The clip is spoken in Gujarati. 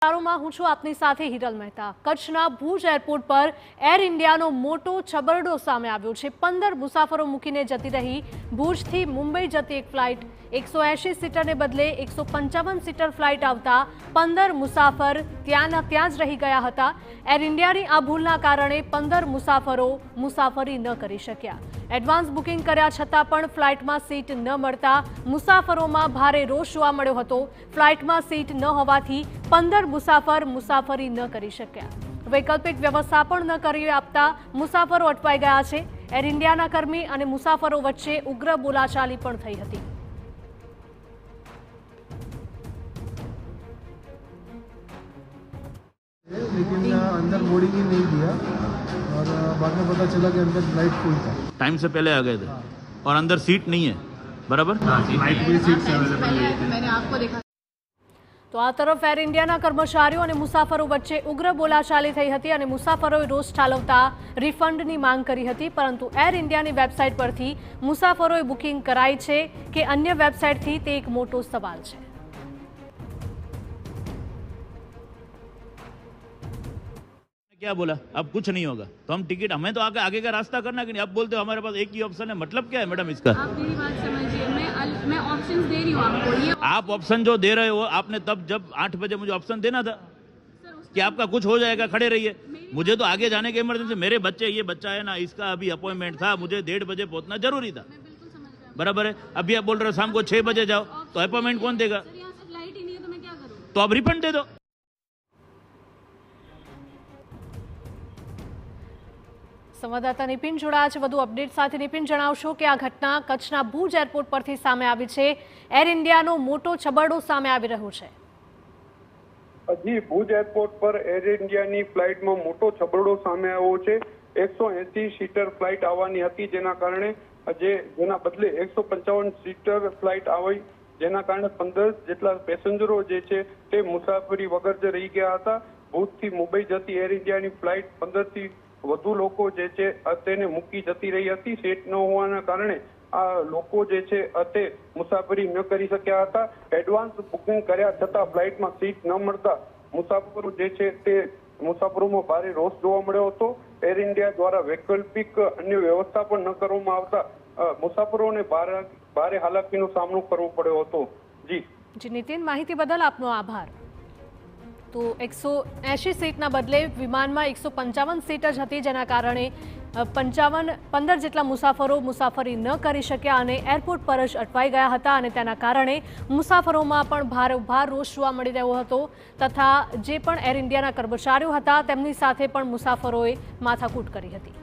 હું છું આપની સાથે હિરલ મહેતા। કચ્છના ભુજ એરપોર્ટ પર એર ઇન્ડિયાનો મોટો છબરડો સામે આવ્યો છે। 15 મુસાફરો મૂકીને જતી રહી ભુજથી મુંબઈ જતી એક ફ્લાઇટ 180 સીટરને બદલે 155 સીટર ફ્લાઇટ આવતા 15 મુસાફર ત્યાંના ત્યાં જ રહી ગયા હતા। એર ઇન્ડિયાની આ ભૂલના કારણે 15 મુસાફરો મુસાફરી ન કરી શક્યા। એડવાન્સ બુકિંગ કર્યા છતાં પણ ફ્લાઇટમાં સીટ ન મળતા મુસાફરોમાં ભારે રોષ જોવા મળ્યો હતો। ફ્લાઇટમાં સીટ ન હોવાથી 15 મુસાફર મુસાફરી ન કરી શક્યા। વૈકલ્પિક વ્યવસ્થા પણ ન કરી આપતા મુસાફરો અટવાઈ ગયા છે। એર ઇન્ડિયાના કર્મી અને મુસાફરો વચ્ચે ઉગ્ર બોલાચાલી પણ થઈ હતી। लेकिन अंदर बोर्डिंग ही नहीं दिया और बाद में पता चला कि अंदर फ्लाइट फुल था। टाइम से पहले आ गए थे और अंदर सीट नहीं है, बराबर? फ्लाइट में सीट मैंने आपको देखा। તો આ તરફ એર ઇન્ડિયાના કર્મચારીઓ અને મુસાફરો વચ્ચે ઉગ્ર બોલાચાલી થઈ હતી અને મુસાફરોએ રોષ ઠાલવતા રિફંડની માંગ કરી હતી, પરંતુ એર ઇન્ડિયાની વેબસાઇટ પરથી મુસાફરોએ બુકિંગ કરાઈ છે કે અન્ય વેબસાઇટથી તે એક મોટો સવાલ છે। क्या बोला? अब कुछ नहीं होगा तो हम टिकट हमें तो आगे का रास्ता करना कि नहीं। अब बोलते हो हमारे पास एक ही ऑप्शन है, मतलब क्या है मैडम इसका? आप मेरी बात समझिए, मैं ऑप्शंस दे रही हूँ आपको। ये आप ऑप्शन जो दे रहे हो आपने तब जब 8 बजे मुझे ऑप्शन देना था कि आपका कुछ हो जाएगा, खड़े रहिए। मुझे तो आगे जाने की इमरजेंसी, मेरे बच्चे, ये बच्चा है ना, इसका अभी अपॉइंटमेंट था, मुझे 1:30 बजे पहुंचना जरूरी था, बराबर है? अभी आप बोल रहे हो शाम को 6 बजे जाओ, तो अपॉइंटमेंट कौन देगा? यहाँ से फ्लाइट ही नहीं है तो मैं क्या करूँ? तो आप रिफंड दे दो। સંવાદદાતા નિપિન જોડાયા છે વધુ અપડેટ સાથે। નિપિન, જણાવશો કે આ ઘટના કચ્છના ભુજ એરપોર્ટ પરથી સામે આવી છે। એર ઇન્ડિયાનો મોટો છબરડો સામે આવી રહ્યો છે। जी, भुज एरपोर्ट पर एयर इंडिया ની ફ્લાઇટમાં મોટો છબરડો સામે આવ્યો છે। 180 સીટર ફ્લાઇટ આવવાની હતી, જેના કારણે જેના બદલે 155 સીટર ફ્લાઇટ આવી, જેના કારણે 15 જેટલા પેસેન્જરો જે છે તે મુસાફરી વગર જ રહી ગયા હતા। ભુજથી મુંબઈ જતી એર ઇન્ડિયાની ફ્લાઇટ 15 થી વધુ લોકો જે છે તેને મૂકી જતી રહી હતી। સીટ ન હોવાના કારણે આ લોકો જે છે તે મુસાફરી ન કરી શક્યા હતા। એડવાન્સ બુકિંગ કર્યા છતાં ફ્લાઇટમાં સીટ ન મળતા મુસાફરો જે છે તે મુસાફરોમાં ભારે રોષ જોવા મળ્યો હતો। એર ઇન્ડિયા દ્વારા વૈકલ્પિક અન્ય વ્યવસ્થા પણ ન કરવામાં આવતા મુસાફરોને ભારે હાલાકીનો સામનો કરવો પડ્યો હતો। જી નિતિન, માહિતી બદલ આપનો આભાર। તો 180 સીટના બદલે વિમાનમાં 155 સીટ જ હતી, જેના કારણે 15 જેટલા મુસાફરો મુસાફરી ન કરી શક્યા અને એરપોર્ટ પર જ અટવાઈ ગયા હતા અને તેના કારણે મુસાફરોમાં પણ ભારોભાર રોષ જોવા મળી રહ્યો હતો, તથા જે પણ એર ઇન્ડિયાના કર્મચારીઓ હતા તેમની સાથે પણ મુસાફરોએ માથાકૂટ કરી હતી।